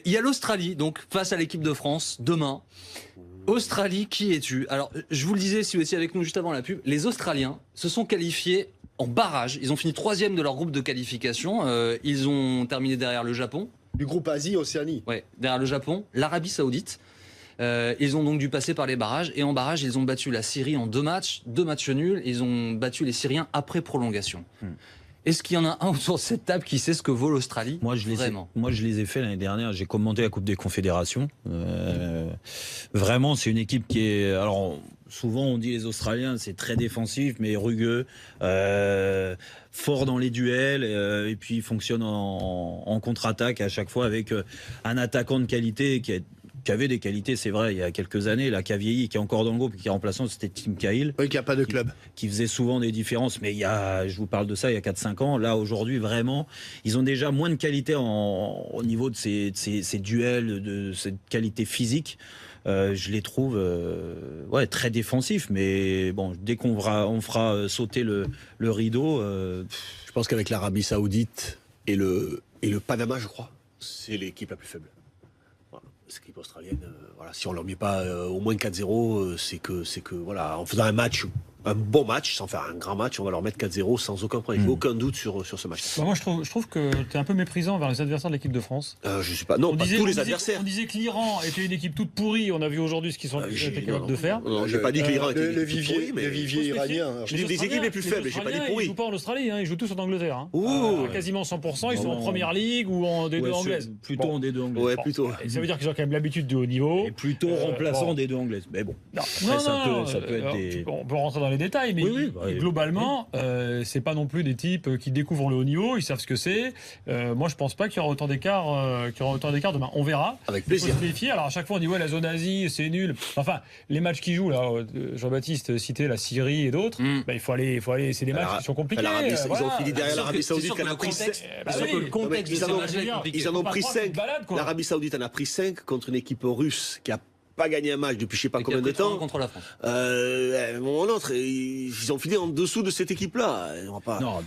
Il y a l'Australie, donc face à l'équipe de France, demain. Australie, qui es-tu? Alors, je vous le disais, si vous étiez avec nous juste avant la pub, les Australiens se sont qualifiés en barrage. Ils ont fini 3e de leur groupe de qualification. Ils ont terminé derrière le Japon. Du groupe Asie-Océanie. Ouais, derrière le Japon, l'Arabie Saoudite. Ils ont donc dû passer par les barrages. Et en barrage, ils ont battu la Syrie en 2 matchs nuls. Ils ont battu les Syriens après prolongation. Est-ce qu'il y en a un autour de cette table qui sait ce que vaut l'Australie? Moi, je les ai fait l'année dernière. J'ai commenté la Coupe des Confédérations. Vraiment, c'est une équipe qui est... Alors, souvent, on dit les Australiens, c'est très défensif, mais rugueux, fort dans les duels, et puis ils fonctionnent en contre-attaque à chaque fois avec un attaquant de qualité qui avait des qualités, c'est vrai, il y a quelques années, là, qui a vieilli, qui est encore dans le groupe, qui est remplaçant, c'était Tim Cahill. Oui, qui n'a pas de club. Qui faisait souvent des différences, mais je vous parle de ça, il y a 4-5 ans. Là, aujourd'hui, vraiment, ils ont déjà moins de qualité au niveau de ces duels, de cette qualité physique. Je les trouve très défensifs, mais bon, dès qu'on fera sauter le rideau... Je pense qu'avec l'Arabie Saoudite et le Panama, je crois, c'est l'équipe la plus faible. Cette équipe australienne, si on ne leur met pas au moins 4-0, c'est que voilà, en faisant un bon match, sans faire un grand match, on va leur mettre 4-0 sans aucun problème. Aucun doute sur ce match. Moi, je trouve que tu es un peu méprisant vers les adversaires de l'équipe de France. Je sais pas. Non, pas tous les adversaires. On disait que l'Iran était une équipe toute pourrie. On a vu aujourd'hui ce qu'ils sont capables de faire. Non, j'ai pas dit que l'Iran était une équipe pourrie, mais le vivier iranien. Je dis des équipes les plus faibles, j'ai pas dit pourries. Ils jouent pas en Australie, ils jouent tous en Angleterre. Quasiment 100%, ils sont en première ligue ou en D2 anglaise. Plutôt en D2 anglaise. Ouais, plutôt. Ça veut dire qu'ils ont quand même l'habitude du haut niveau. Et plutôt remplaçant des 2 anglaises. Mais bon. Ça peut être des... On peut rentrer dans les détails, mais globalement, c'est pas non plus des types qui découvrent le haut niveau, ils savent ce que c'est. Moi, je pense pas qu'il y aura autant d'écart demain. On verra. Avec plaisir. Il faut se méfier. Alors à chaque fois, on dit ouais, la zone Asie, c'est nul. Enfin, les matchs qu'ils jouent là, Jean-Baptiste citait la Syrie et d'autres. Il faut aller. C'est des matchs qui sont compliqués. Ils ont fini derrière l'Arabie Saoudite, qui en a pris 5. Ils en ont pris 5. L'Arabie Saoudite en a pris 5 contre une équipe russe qui a pas gagné un match depuis je sais pas combien de temps contre la France. À un moment ou l'autre, ils ont fini en dessous de cette équipe-là. Non,